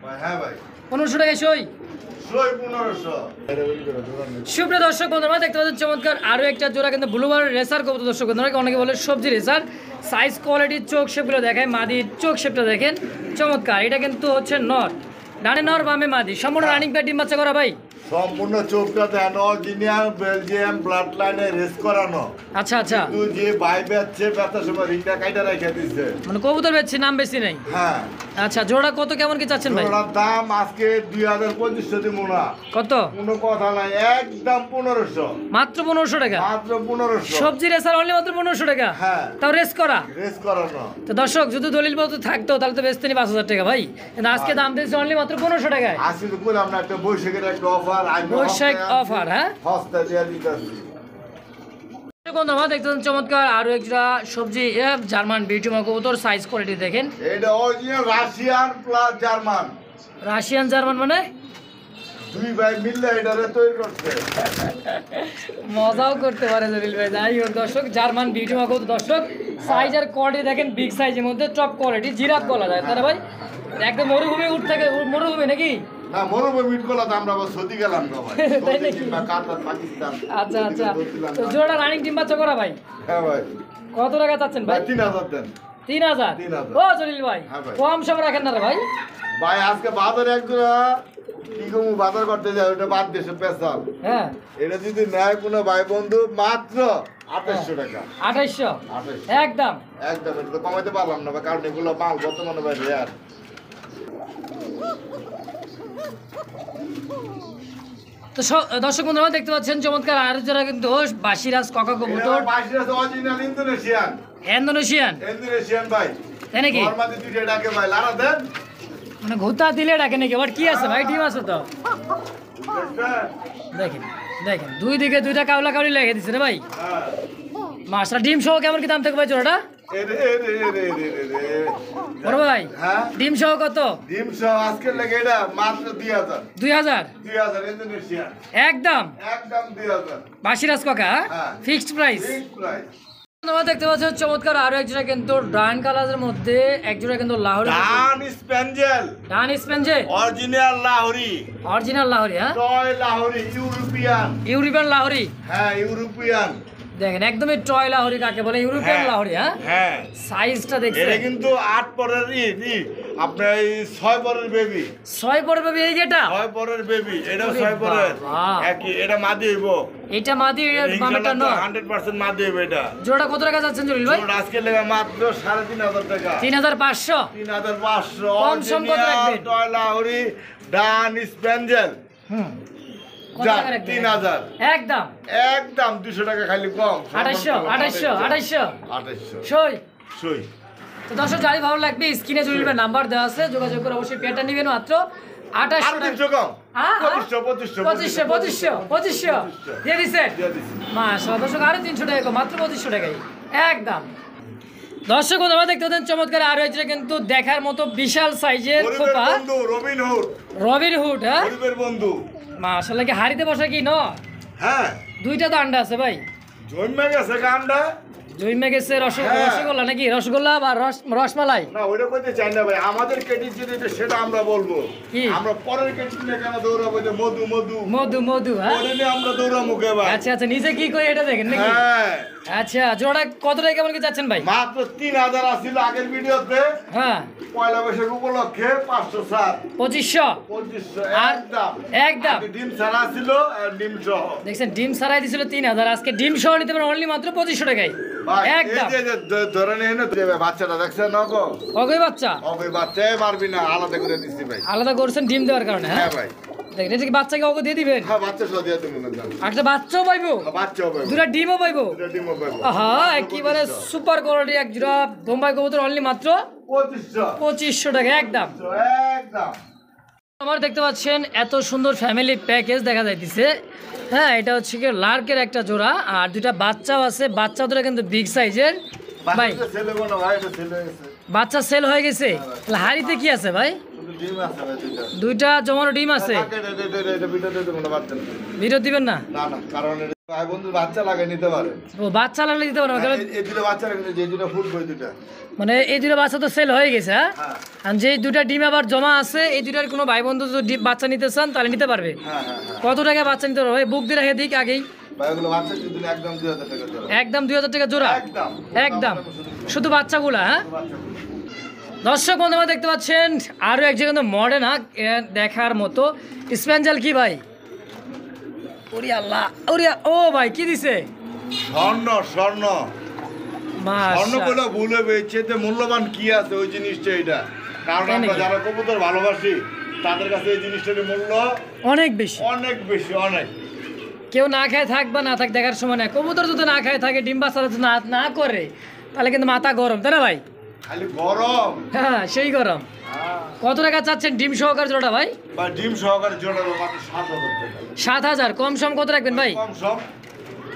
ভাই হ্যাঁ ভাই 1500 টাকায় সই। অবশ্যই 1500। সুপ্রিয় দর্শক বন্ধুরা দেখতে পাচ্ছেন চমৎকার আরো একটা জোড়া কিন্তু ব্লুবার রেসার কবুতর দর্শক বন্ধুরা, অনেকে বলে সবজি রেসার। সাইজ কোয়ালিটি চোখ শেপগুলো দেখায়, মাদির চোখ শেপটা দেখেন চমৎকার। এটা কিন্তু হচ্ছে নর, ডানে নর বামে মাদি, সম্পূর্ণ রানিং প্যাড ডিম বাচ্চা করা ভাই। সম্পূর্ণ চোখটা দেন অরিজিনাল বেলজিয়াম ব্লাড লাইনে রেস করানো। আচ্ছা আচ্ছা, কিন্তু যে ভাই বেচছে ব্যথার সময় রিংটা কাইটা রেখে দিচ্ছে। মানে কবুতর বেচছি নাম বেশি নাই। হ্যাঁ আচ্ছা, জোড়া কত কেমন কি চাচ্ছেন ভাই? ওটার দাম আজকে 2500 দিব না, কত? কোনো কথা নাই, একদম 1500। মাত্র 1500 টাকা, মাত্র 1500। সবজি রেসার অনলি মাত্র 1500 টাকা। হ্যাঁ, তাও রেস করা। রেস করানো। তো দর্শক যদি দলিল মতো থাকতো তাহলে তো বেচতে নি 5000 টাকা ভাই, কিন্তু আজকে দাম দিয়েছে অনলি মাত্র 1500 টাকায়। আজকে তো বললাম না একটা বৈশাখের একটা অফার। বৈশাখ অফার, হ্যাঁ হস্তা দিয়ে দিতেছি। বন্ধুরা দেখতে পাচ্ছেন চমৎকার আরো একটা সবজি জার্মান বিউটি কবুতর, সাইজ কোয়ালিটি দেখেন। এটা original Russian plus German. Russian German মানে দুই ভাই মিললে এটারে তৈরি করছে। মজাও করতে পারে জলিল ভাই। যাই হোক দর্শক, জার্মান বিউটি কবুতর দর্শক, সাইজ আর কোয়ালিটি দেখেন বিগ সাইজের মধ্যে, টপ কোয়ালিটি, জিরাফ বলা যায় তাই না ভাই? একদম মরুভূমি উঠ থেকে, মরুভূমি নাকি? না, মরুভূমি মিট করলাম আমরা আবার সৌদি গেলাম না ভাই। তাই সৌদি নাকি? কিংবা কাতার, পাকিস্তান। আচ্ছা আচ্ছা, ধরছিলাম তো না। জোড়া রানিং ডিম বাচ্চা করা ভাই, হ্যাঁ ভাই, কত টাকা চাচ্ছেন ভাই? 3000 দেন। 3000? 3000। ও জলিল ভাই, হ্যাঁ ভাই। কম সম রাখেন না রে ভাই। ভাই আজকে বাজারে একজোড়া কি কমু বাজার করতে যায়, ওটা বাদ দেশে পেশাল। হ্যাঁ, এটা যদি নেয় কোনো ভাই বন্ধু মাত্র 2800 টাকা। 2800 2800 একদম। একদম, এটা তো কমাইতে পারলাম না ভাই, কারণ এগুলো মাল বর্তমানে ভাই রেয়ার। তো দর্শক বন্ধুরা দেখতে পাচ্ছেন চমৎকার আর যারা কিন্তু বাসিরাজ ককা কবুতর, অরিজিনাল ইন্দোনেশিয়ান। ইন্দোনেশিয়ান ইন্দোনেশিয়ান ভাই, তাই নাকি? নরমালি দুইটা ডাকে ভাই, লারা দেন। মানে ঘুতা দিলে ডাকে নাকি? আবার কি আছে ভাই, ডিম আছে তো দেখছেন? দেখেন দেখেন, দুই দিকে দুইটা কাউলা কাউলি লেগে দিচ্ছে রে ভাই। হ্যাঁ। মাছটা ডিম সহ কেমন কি দাম থাকবে ভাই জোড়াটা? এরে, এরে, এরে, এরে, এরে। বড় ভাই হ্যাঁ, ডিম সহ কত? ডিম সহ আজকের লেগে এটা মাত্র 2000। 2000 2000 ইন্দোনেশিয়ান, একদম। একদম 2000। বাসিরাজ কাকা হ্যাঁ। Fixed price. ঠিক প্রাইস। তোমরা দেখতে পাচ্ছ চমৎকার আরো এক জোড়া কিন্তু ডান কালারের মধ্যে এক জোড়া কিন্তু লাহোরি, ডান স্প্যাঞ্জেল, ডান স্পেঞ্জে অরিজিনাল লাহোরি, অরিজিনাল লাহোরি, হ্যাঁ toy Lahori, European. European Lahori. হ্যাঁ, ইউরোপিয়ান। দেখেন একদমই টয় লাহোরি কাকে বলে, ইউরোপিয়ান লাহোরি। হ্যাঁ, হ্যাঁ, সাইজটা এটা দেখছেন, কিন্তু 8 পরের আপনার এই 6 পরের বেবি। 6 পড়বে এই যেটা, 6 পরের বেবি, এটাও ওরে 6 পরের বাবা। একই। এটা মাদি হইব, এটা মাদি, এটা বামেটা ন। 100% মাদি হইব। এটা জোড়া কত টাকা যাচ্ছেন জলিল ভাই? জোড়া আজকে লেগে মাত্র 3500 টাকা। 3500। 3500। কম সম কত রাখবেন? টয় লাহোরি ডান স্প্যাঞ্জেল। হুম, কত যা, টাকা রাখবেন? 3000। একদম একদম 200 টাকা খালি কম। 2800 2800 সই। সই। তো দর্শক যাই ভালো লাগবে স্ক্রিনে জলিল ভাই নাম্বার দেওয়া আছে, যোগাযোগ করে অবশ্যই পেটা নেবেন মাত্র 2800 আর টাকা। 300 কম। হ্যাঁ, 2500 দিয়ে দিছে। দিয়ে দিছি। মাশাআল্লাহ দর্শক, আরো 300 টাকা কম, মাত্র 2500 টাকায় একদম। দর্শক আমরা দেখতে পাচ্ছেন চমৎকার আরো একটা কিন্তু দেখার মতো বিশাল সাইজের গরিবের খোপা, বন্ধু রবিন হুড। Robin Hood. হ্যাঁ, গরিবের বন্ধু। মাশাআল্লাহ, কি হাড়িতে বসা কি ন? হ্যাঁ, দুইটা তো আন্ডা আছে ভাই, জন্মে গেছে গান্ডা। জইমে গেছে হ্যাঁ। রসগোল্লা নাকি, রসগোল্লা বা রসমালাই? না, ওইটা কইতে চাই না ভাই, আমাদের কেটি যেটা সেটা আমরা বলবো। কি? আমরা পরের কেটি নিয়ে কেন দৌড়াবো, যে মধু মধু মধু মধু। হ্যাঁ, ওটা নিয়ে আমরা দৌড়াবো কে ভাই? আচ্ছা আচ্ছা, নিজে কি করে এটা দেখেন নাকি? হ্যাঁ, আচ্ছা, জোড়া কত টাকা কেমন কি চাচ্ছেন ভাই? মাত্র 3000 আসছিল আগের ভিডিওতে। হ্যাঁ, পয়লা বৈশাখ উপলক্ষে 507 2500 2500 আর একদম। একদম। আগে ডিম ছাড়া ছিল আর ডিম সহ। দেখছেন ডিম সারাই দিছিল 3000, আজকে ডিম সহ নিতে পারেন অনলি মাত্র 2500 টাকায় ভাই এই একদম। যে ধরে নিয়ে না, বাচ্চাটা দেখছেন না গো? ওই বাচ্চা ওই বাচ্চাই মারবি না, আলাদা করে দিচ্ছি ভাই। আলাদা করছেন ডিম দেওয়ার কারণে। হ্যাঁ হ্যাঁ ভাই, দেখেন এটা কি বাচ্চাকে ওকে দিয়ে দিবেন? হ্যাঁ বাচ্চা সহ দিয়ে তুমি না, একটা বাচ্চাও পাইবো, বাচ্চাও পাবো, দুটা ডিমও পাইবো। দুটো ডিমও পাবো। হ্যাঁ, একেবারে সুপার কোয়ালিটি এক জোড়া বোম্বাই কবুতর অনলি মাত্র 2500 টাকা একদম। একদম। আমার দেখতে পাচ্ছেন এত সুন্দর ফ্যামিলি প্যাকেজ দেখা যাইতেছে। হ্যাঁ, এটা হচ্ছে কি লার্কের একটা জোড়া, আর দুটা বাচ্চাও আছে, বাচ্চা দুটা কিন্তু বিগ সাইজের ভাই। বাচ্চাটা ছেলে কোনো ভাই, এটা ছেলে হয়েছে। বাচ্চা সেল হয়ে গেছে, তাহলে হাড়িতে কি আছে ভাই? শুধু ডিম আছে ভাই দুইটা। দুইটা জমানো ডিম আছে, এটা ভিডিও দিতে কোনো বাচ্চা না। ভিডিও দিবেন না? না না, কারণ ভাই বন্ধু বাচ্চা লাগে নিতে পারে। ও বাচ্চা লাগলে দিতে পারবো তাহলে? এই দুটো বাচ্চা লাগে, যে দুটো ফুটবো এই দুটো। মানে এই দুটো বাচ্চা তো সেল হয়ে গেছে, হ্যাঁ? হ্যাঁ আর যে দুটা ডিম আবার জমা আছে, এই দুটার কোনো ভাই বন্ধু যদি বাচ্চা নিতে চান তাহলে নিতে পারবে। হ্যাঁ হ্যাঁ। কত টাকা বাচ্চা নিতে পারবে? বুক দিয়ে রেখে দিক আগেই। ভাই ওগুলো বাচ্চা যদি একদম 2000 টাকা জোড়া। একদম 2000 টাকা জোড়া? একদম একদম শুধু বাচ্চাগুলা, হ্যাঁ? দর্শক বন্ধুরা দেখতে পাচ্ছেন আরও এক জায়গা কিন্তু মডার্ন, দেখার মতো স্প্যাঞ্জেল। কি ভাই? ওরে আল্লাহ, ওরে ও ভাই কি দিছে? স্বর্ণ স্বর্ণ স্বর্ণ মাশাআল্লাহ। গুলো ভুলে পেয়েছে যে মূল্যবান কি আছে ওই জিনিসটা এটা। কারণ তাই আমরা নাকি? যারা কবুতর ভালোবাসি তাদের কাছে এই জিনিসটার মূল্য অনেক বেশি। অনেক বেশি, অনেক। কেউ না খায় থাক বা না থাক দেখার সময় না, কবুতর যদি না খায় থাকে, ডিম বাচ্চা যদি না করে, তাহলে কিন্তু মাথা গরম, তাই না ভাই? খালি গরম। হ্যাঁ সেই গরম। কত টাকা চাচ্ছেন ডিম সহকার জোড়াটা ভাই? বা ডিম সহকারে জোড়া মাত্র 7000 টাকা। 7000। কম সম কত রাখবেন ভাই? কম সম।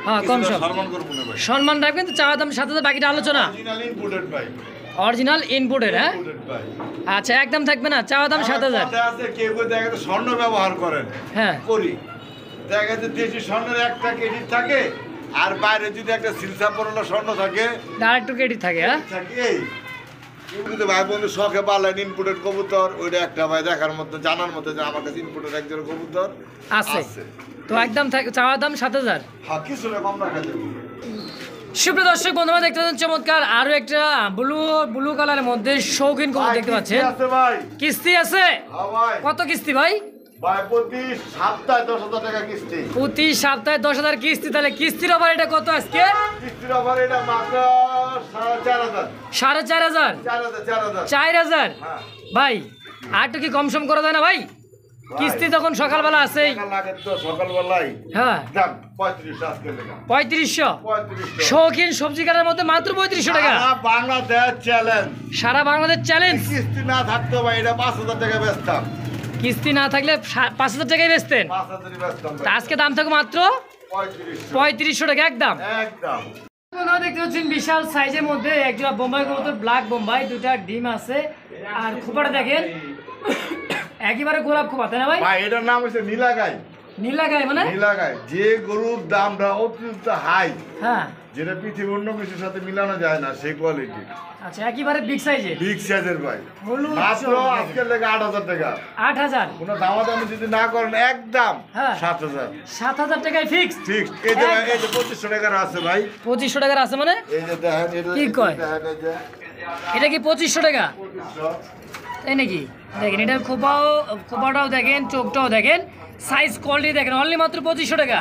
হ্যাঁ কম সম সম্মান করবো না ভাই। সম্মান রাখবেন তো, চাওয়া দাম 7000, বাকিটা আলোচনা। অরিজিনাল ইম্পোর্টেড ভাই। অরিজিনাল ইনপুটের, হ্যাঁ? ইম্পোর্টেড ভাই। আচ্ছা একদম থাকবে না, চাওয়া দাম 7000। কথা আছে কেউ কেউ দেখা যাচ্ছে স্বর্ণ ব্যবহার করেন, হ্যাঁ করি দেখা যাচ্ছে দেশি স্বর্ণের একটা কেজি থাকে আর বাইরে যদি একটা সিলসা পরলো স্বর্ণ থাকে ডাইরেক্ট কেডি থাকে, হ্যাঁ? থাকে এই কিন্তু ভাই বন্ধু শখে পালেন ইনপুটেড কবুতর, ওইটা একটা ভাই দেখার মতো জানার মতো যে আমার কাছে ইনপুটেড একজন কবুতর আছে। তো একদম চাওয়া দাম 7000। হ্যাঁ কিছুটা কম রাখা যাবে। সুপ্রিয় দর্শক বন্ধুরা দেখতে পাচ্ছেন চমৎকার আরো একটা ব্লু কালারের মধ্যে শৌখিন কবুতর দেখতে পাচ্ছেন। আছে ভাই। কিস্তি আছে? হ্যাঁ ভাই। কত কিস্তি ভাই? ভাই প্রতি সপ্তাহে 10,000 টাকা কিস্তি। প্রতি সপ্তাহে 10,000 কিস্তি। তাহলে কিস্তির অফার এটা কত আজকে? কিস্তির অফার এটা মাত্র 4,500। 4500? 4,000। 4000? হ্যাঁ ভাই আর একটু কি কম সম করা যায় না ভাই? কিস্তি তখন সকালবেলা আছেই। টাকা লাগে তো সকালবেলায়। হ্যাঁ যাক 35 আজকে লেখা। 3500। 3500। শৌখিন সবজি কাটার মধ্যে মাত্র 3500 টাকা। সারা বাংলাদেশ চ্যালেঞ্জ। সারা বাংলাদেশ চ্যালেঞ্জ। কিস্তি না থাকতো ভাই এটা 5,000 টাকা বেচতাম। কিস্তি না থাকলে 5000 টাকায় বেচতেন। 5,000 বেচতাম তা ভাই। আজকে দাম থাকবে মাত্র 3500। 3500 টাকা একদম। একদম। আপনারা দেখতে পাচ্ছেন বিশাল সাইজের মধ্যে একজোড়া বোম্বাই কবুতর, ব্ল্যাক বোম্বাই, দুটা ডিম আছে। আর খোপাটা দেখেন একেবারে গোলাপ খোপা, তাই না ভাই? ভাই এটার নাম হচ্ছে নীলাগাই। নীলাগাই মানে? নীলাগাই যে গরুর দামটা অতিরিক্ত হাই, হ্যাঁ যেটা পৃথিবীর অন্য কিছুর সাথে মিলানো যায় না সেই কোয়ালিটি। আচ্ছা একেবারে বিগ সাইজে বিগ সাইজের ভাই। হলুদ মাত্র চোখ। আজকের লেগে 8,000 টাকা। 8000? কোনো দামাদামি যদি না করেন একদম হ্যাঁ। 7,000 7000 টাকায় ফিক্সড। ঠিক। এই যে 2500 টাকার আছে ভাই। 2500 টাকার আছে মানে? এই যে দেখেন এটা কি কয়? দেখেন এই যে এটা কি 2500 টাকা? 2500। তাই নাকি? দেখেন এটা খোপাটাও দেখেন, চোখটাও দেখেন, সাইজ কোয়ালিটি দেখেন, অনলি মাত্র 2500 টাকা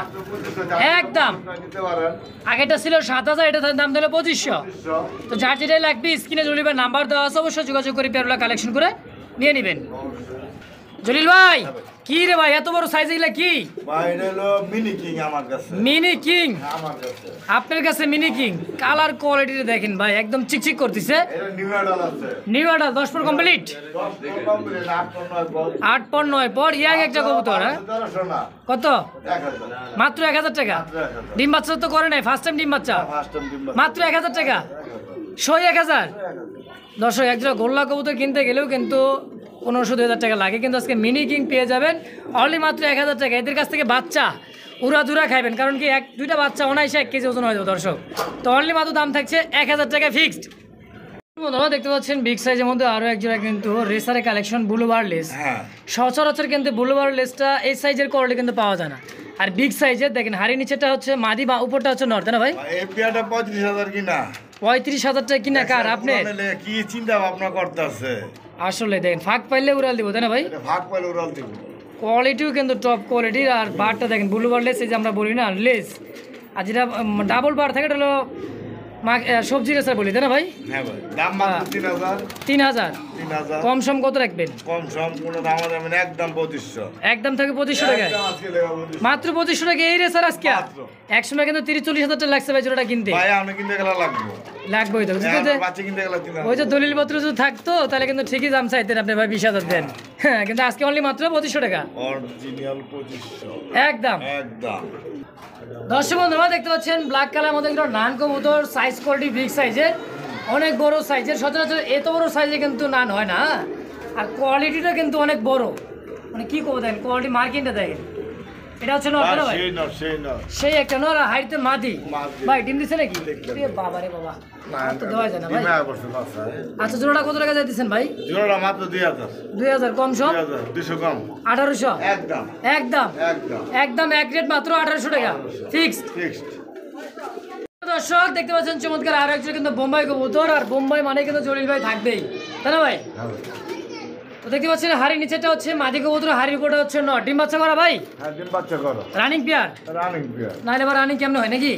একদম। নিতে পারেন। আগেটা ছিল 7000, এটা দাম দিল 2500। 2500। তো যার যেটা লাগবে স্ক্রিনে জলিলের নাম্বার দেওয়া আছে, অবশ্যই যোগাযোগ করে পেয়ারগুলো কালেকশন করে নিয়ে নেবেন। জলিল ভাই কি রে ভাই এত বড় সাইজ এগুলা কি? ভাই এটা হলো মিনি কিং আমার কাছে। Mini king? আমার কাছে। আপনার কাছে মিনি কিং? কালার কোয়ালিটিটা দেখেন ভাই, একদম চিকচিক করতেছে। এটা নিউ অ্যাডাল আছে। নিউ অর্ডার 10 পর কমপ্লিট। 10 কমপ্লিট 8 পর 8 পর 9 পর ইয়াং একটা কবুতর, হ্যাঁ? 1300 না কত? 1000। মাত্র 1000 টাকা? 1000। ডিম বাচ্চা তো করে নাই, ফার্স্ট টাইম ডিম বাচ্চা। ফার্স্ট টাইম ডিম মাত্র 1000 টাকা? সই 1000? দর্শক একজোড়া গোল্লা কবুতর কিনতে গেলেও কিন্তু 1500-2000 টাকা লাগে, কিন্তু আজকে মিনি কিং পেয়ে যাবেন অনলি মাত্র 1000 টাকা। এদের কাছ থেকে বাচ্চা উড়াধুরা খাইবেন, কারণ কি দুইটা বাচ্চা অনায়াসে 1 কেজি ওজন হয়ে যাবে দর্শক। তো অনলি মাত্র দাম থাকছে 1000 টাকা ফিক্সড। বন্ধুরা দেখতে পাচ্ছেন বিগ সাইজের মধ্যে আরও একজোড়া কিন্তু রেসারের কালেকশন, ব্লুবার লেস। হ্যাঁ সচরাচর কিন্তু ব্লুবার লেসটা এই সাইজের কোয়ালিটি কিন্তু পাওয়া যায় না। আর বিগ সাইজের দেখেন হাড়ি নিচেটা হচ্ছে মাদি বা উপরটা হচ্ছে নর, তাই না ভাই? এই পিয়াটা 35,000 কিনা। 35,000 টাকা কিনা কার আপনার? কি চিন্তা ভাবনা করতেছে? আসলে দেখেন ফাঁক পাইলে উড়াল দিব, তাই না ভাই? এটা ভাগ পাইলে উড়াল দিব। কোয়ালিটিও কিন্তু টপ কোয়ালিটির। আর বারটা দেখেন ব্লুবার লেস, এই যে আমরা বলি না লেস, আর যেটা ডাবল বার থাকে এটা হলো সবজি রেসার বলি, তাই না ভাই? হ্যাঁ ভাই দাম মাত্র 3000। 3000? 3000 কম সম কত রাখবেন? কম সম কোনো দাম যাবে না, একদম 2500। একদম থাকে 2500 টাকায়? একদম আজকে লেখা 2500। মাত্র 2500 টাকা এই রেসার আজকে? মাত্র। একসময় কিন্তু 30-40 হাজার টাকা লাগছে ভাই জোড়াটা কিনতে। ভাই আমি কিনতে গেলে লাগবে। লাগবেই তো। বাচ্চা কিনতে গেলে 3000। ওই যে দলিল পত্র যদি থাকতো তাহলে কিন্তু ঠিকই দাম চাইতেন আপনি ভাই, 20,000 দেন। হ্যাঁ কিন্তু আজকে অনলি মাত্র 2500 টাকা অরিজিনাল 2500 একদম। একদম। দর্শক বন্ধুরা দেখতে পাচ্ছেন ব্ল্যাক কালার মধ্যে কিন্তু নান কবুতর, সাইজ কোয়ালিটি বিগ সাইজের, অনেক বড় সাইজের। সচরাচর এত বড় সাইজে কিন্তু নান হয় না। আর কোয়ালিটিটা কিন্তু অনেক বড়, মানে কি করবো দেখেন কোয়ালিটি মার্কিংটা দেখেন, এটা হচ্ছে নর না ভাই? সেই নর সেই নর সেই একটা নর হাইতে মাদি। মাদি। ভাই ডিম দিছে নাকি? দেখলাম। এ বাবা রে বাবা। না তো দেওয়া যায় না ভাই। ডিমে বসে বাচ্চা আচ্ছা জোড়াটা কত টাকা যাইতেছেন ভাই? জোড়াটা মাত্র 2000 2000 কম সম 2000 200 কম 1800 একদম একদম একদম একদম এক রেট মাত্র 1800 টাকা ফিক্সড। ফিক্সড দর্শক দেখতে পাচ্ছেন চমৎকার আরো একজন কিন্তু বোম্বাই কবুতর, আর বোম্বাই মানে কিন্তু জলিল ভাই থাকবেই, তাই না ভাই? হ্যাঁ ভাই। তো দেখতে পাচ্ছেন হাড়ির নিচেটা হচ্ছে মাদি কবুতর, হাড়ির উপরটা হচ্ছে নর। ডিম বাচ্চা করা ভাই? হ্যাঁ ডিম বাচ্চা করো রানিং পেয়ার? রানিং পিয়ার নাইলে আবার রানিং কেমন হয় নাকি?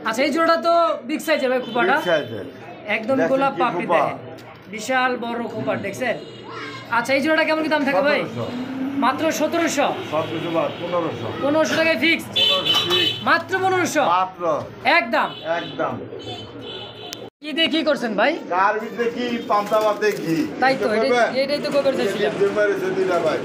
আচ্ছা এই জোড়াটা তো বিগ সাইজের ভাই, খোপাটা একদম দেখেন গোলাপ কি পাপড়ি খোপা। দেখেন, বিশাল বড় খোপার দেখছেন। আচ্ছা এই জোড়াটা কেমন কি দাম থাকে ভাই? মাত্র 1700 সব কিছু বাদ 1500 1500 টাকায় ফিক্সড, 1500 ঠিক মাত্র 1500 মাত্র একদম। একদম কি দিয়ে কি করছেন ভাই? কার ভিতরে কি পান্তাবাদ দেখি তাই তো এটাই তো কবে চাইছিলাম। ডিম মেরেছে দুইটা ভাই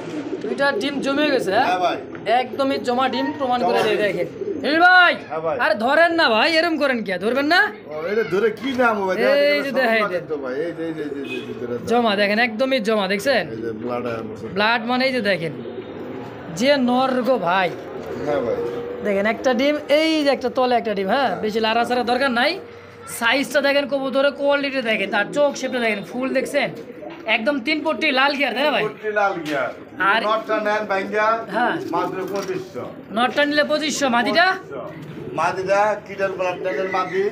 দুইটা ডিম জমে গেছে, হ্যাঁ ভাই একদমই জমা ডিম প্রমাণ করে দিয়ে দেখেন। এই ভাই হ্যাঁ ভাই। আরে ধরেন না ভাই, এরম করেন কি ধরবেন না? ও এটা ধরে কি নাম ভাই এই যে দেখাই দেন। তো ভাই এই যে এই যে এই যে ভিতরে জমা দেখেন, একদমই জমা দেখছেন, এই যে ব্লাড ব্লাড মানে এই যে দেখেন যে নর গো ভাই। হ্যাঁ ভাই দেখেন একটা ডিম, এই যে একটা তলে একটা ডিম, হ্যাঁ বেশি লাড়াচাড়া দরকার নাই। সাইজটা দেখেন কবুতরের, কোয়ালিটি দেখেন, তার চোখ শেপটা দেখেন, ফুল দেখছেন একদম 3 পট্টি লাল গিয়ার, তাই না ভাই? কোটি লাল গিয়া আর নটটা নেন ভাঙ্গা হ্যাঁ মাত্র 2500 নটটা নিলে 2500, মাদিটা মাদিটা কিডাল ব্লাড ট্যাগের মাদি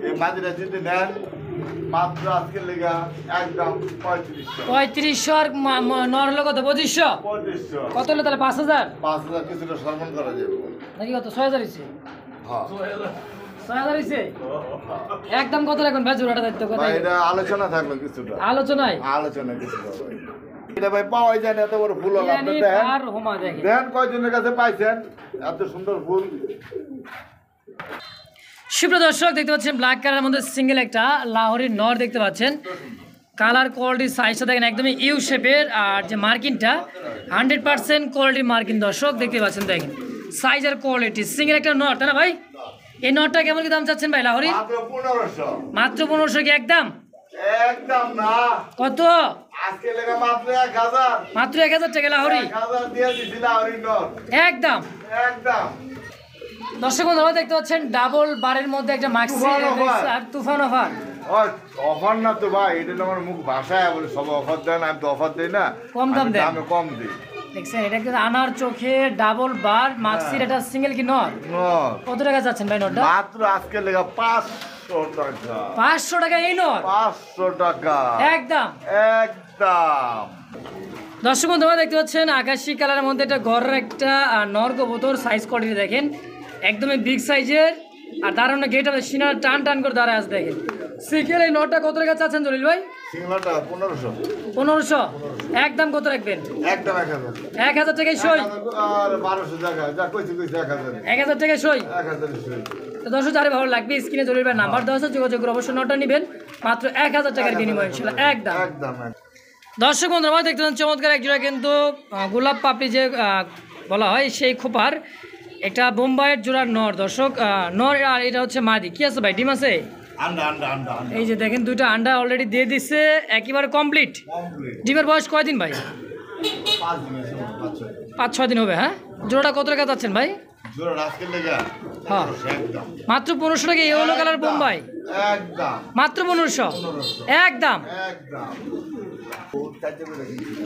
এই মাদিটা যদি নেন মাত্র আজকে লেগা একদম 3500 3500 আর নর হলো কত? 2500 2500 কত হলো তাহলে? 5000 5000 কিছুটা সম্মান করা যাবে নাকি কত? 6000 হয়েছে? হ্যাঁ 6000 হয়েছে? একদম কত রাখবেন ভাই জোড়াটা? দায়িত্ব কথা ভাই এটা আলোচনা থাকলো কিছুটা আলোচনায় আলোচনা কিছুটা ভাই এটা ভাই পাওয়াই যায় না এত বড় ফুল হলো আপনি ইয়ানি দেন আর হোমা দেখেন। দেন কয়জনের কাছে পাইছেন এত সুন্দর ফুল সুপ্রিয় দর্শক দেখতে পাচ্ছেন ব্ল্যাক কালারের মধ্যে সিঙ্গেল একটা লাহোরের নর দেখতে পাচ্ছেন। কালার কোয়ালিটি সাইজটা দেখেন একদমই ইউ শেপের, আর যে মার্কিনটা 100% কোয়ালিটি মার্কিন দর্শক দেখতে পাচ্ছেন। দেখেন সাইজ আর কোয়ালিটি, সিঙ্গেল একটা নর, তাই না ভাই? এই নরটা কেমন কি দাম চাচ্ছেন ভাই লাহোরি? মাত্র 1500 মাত্র 1500 কি একদম? একদম না কত? আজকে লেগা মাত্র 1000 মাত্র 1000 টাকা লাহোরি 1000 দিয়ে দিছি না ওই নট একদম। একদম দর্শক বন্ধুরা দেখতে পাচ্ছেন ডাবল বারের মধ্যে একটা মাক্সি তুফান অফার। আর তুফান অফার। ওই অফার না তো ভাই এটা তো আমার মুখ ভাষায় বলে সব অফার দেন আমি তো অফার দেই না কম দাম আমি দেন। দামে কম দিই দেখছেন এটা কিন্তু আনার চোখে ডাবল বার মাক্সির, এটা সিঙ্গেল কি নর? নট কত টাকা যাচ্ছেন ভাই নরটা? মাত্র আজকে লেগা 500 টাকা 500 টাকা এই নর 500 টাকা একদম। একদম দর্শক বন্ধুরা দেখতে পাচ্ছেন আকাশি কালারের মধ্যে একটা ঘরের একটা নর কবুতর, সাইজ কোয়ালিটি দেখেন একদমই বিগ সাইজের, আর দাঁড়ানো গেট হবে সিনার টান টান করে দাঁড়ায় আছে দেখেন। সিকেল এই নরটা কত টাকা চাচ্ছেন জলিল ভাই? সিংলাটা 1500 1500 একদম। কত রাখবেন? একদম 1000 1000 টাকায় সই? আর 1200 টাকা যা কইছি 1000 1000 টাকায় সই? 1000 সই তো দর্শক যারে ভালো লাগবে স্ক্রিনে জলিল ভাই নাম্বার দেওয়া আছে, যোগাযোগ করে অবশ্যই নরটা নেবেন মাত্র 1000 টাকার বিনিময়ে ইনশাআল্লাহ একদম। একদম দর্শক বন্ধুরা দেখতে পাচ্ছেন চমৎকার এক জোড়া কিন্তু গোলাপ পাপড়ি যে বলা হয় সেই খোপার একটা বোম্বাইয়ের জোড়ার নর দর্শক, নর, আর এটা হচ্ছে মাদি। কি আছে ভাই ডিম আছে? আন্ডা আন্ডা আন্ডা এই যে দেখেন দুইটা আন্ডা অলরেডি দিয়ে দিচ্ছে, একেবারে কমপ্লিট। কমপ্লিট ডিমের বয়স কয়দিন ভাই? 5 দিনের সময় 5-6 দিন হবে। হ্যাঁ জোড়াটা কত টাকা চাচ্ছেন ভাই? জোড়া আজকে লেগা হ্যাঁ 1500 একদম মাত্র 1500 টাকা ইয়েলো কালার বোম্বাই, একদম মাত্র 1500 একদম। একদম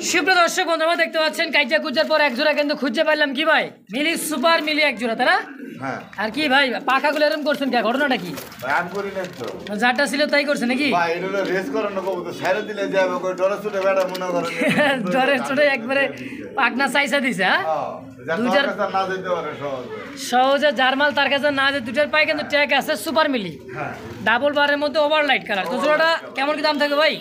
সুপ্রিয় দর্শক বন্ধুরা দেখতে পাচ্ছেন কাইচা খুঁজার পর এক জোড়া কিন্তু খুঁজে পাইলাম কি ভাই? মিলি সুপার মিলি এক জোড়া, তাই না? হ্যাঁ আর কি ভাই পাখাগুলো এরকম করছেন কে? ঘটনাটা কি? রান করি না তো যারটা ছিল তাই করছে নাকি? ভাই এটা রেস করেন না কবুতর ছেড়ে দিলে যাবে কই ডরে ছুটে বেড়া মনে করেন জ্বরের চোটে একবারে পাকনা চাইসা দিছে। হ্যাঁ দুইটার না যেতে পারে সহজে সহজে জার্মাল তার কাছে না যে দুইটার পাই কিন্তু ট্যাগ আছে সুপার মিলি হ্যাঁ ডাবল বারের মধ্যে ওভার লাইট কালার। তো জোড়াটা কেমন কি দাম থাকবে ভাই?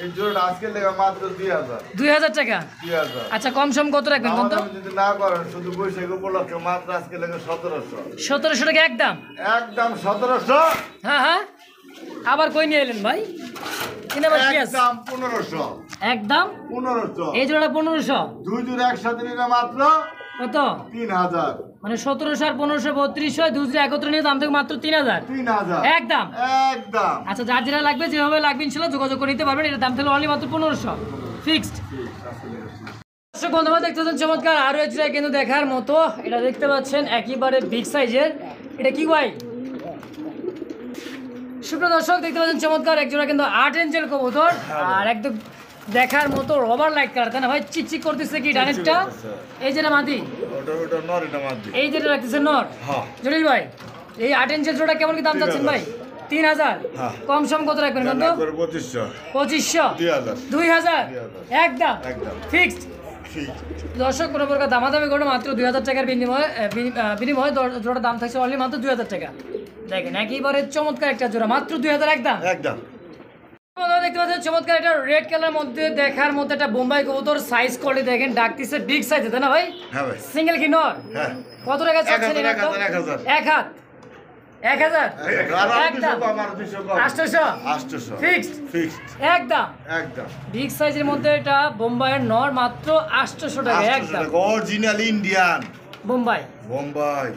এই জোড়া আজকে লেগা মাত্র 2000 2000 টাকা। 2000 আচ্ছা কম সম কত রাখবেন কোন তো? আমাদের যদি না করেন শুধু বৈশাখ উপলক্ষে মাত্র আজকে লেগে 1700 1700 টাকা একদম। একদম 1700 হ্যাঁ হ্যাঁ আবার কই নিয়ে এলেন ভাই? কিনে আবার কি আছে? একদম 1500 একদম 1500 এই জোড়াটা 1500 দুই জোড়া একসাথে নিলে মাত্র কত? 3000 মানে 1700 আর 1500 3200 দুই জোড়া একত্রে নিয়ে দাম থেকে মাত্র 3000 3000 একদম। একদম আচ্ছা যার যেটা লাগবে যেভাবে লাগবে ইনশাল্লাহ যোগাযোগ করে নিতে পারবেন। এটার দাম থাকলে অনলি মাত্র 1500 ফিক্সড। দর্শক বন্ধুরা দেখতে পাচ্ছেন চমৎকার আরো এক জায়গায় কিন্তু দেখার মতো, এটা দেখতে পাচ্ছেন একেবারে বিগ সাইজের, এটা কি ভাই? সুপ্রিয় দর্শক দেখতে পাচ্ছেন চমৎকার একজোড়া কিন্তু 8 ইঞ্চের কবুতর, আর একদম দেখার মতো রবার লাইট কালার, তাই না ভাই? চিকচিক করতেছে কি ডানেরটা? এই যেটা মাদি, ওটা নর, এটা মাদি। এই যেটা রাখতেছে নর। হ্যাঁ। জলিল ভাই এই 8 ইঞ্চের জোড়া কেমন কি দাম চাচ্ছেন ভাই? 3000। হ্যাঁ। কম সম কত রাখবেন কত? 2500, 2500, 2000, 2000 একদম একদম ফিক্সড। ঠিক। দর্শক কোনো প্রকার দামাদামি করে মাত্র 2000 টাকার বিনিময়ে জোড়ার দাম থাকছে অনলি মাত্র 2000 টাকা। দেখেন একেবারে চমৎকার একটা জোড়া, মাত্র 2000 একদম। একদম। আপনারা দেখতে পাচ্ছেন চমৎকার একটা রেড কালার মধ্যে দেখার মতো একটা বোম্বাই কবুতর, সাইজ কোয়ালিটি দেখেন, ডাকতেছে বিগ সাইজ, তাই না ভাই? হ্যাঁ ভাই। সিঙ্গেল কি নর? হ্যাঁ। কত টাকা চাচ্ছেন? 1000, একদম 1000, 1 হাত 1000 একদম 800 800 ফিক্সড ফিক্সড একদম। একদম। বিগ সাইজের মধ্যে এটা বোম্বাইয়ের নর, মাত্র 800 টাকা একদম। Original Indian Bombay. বোম্বাই।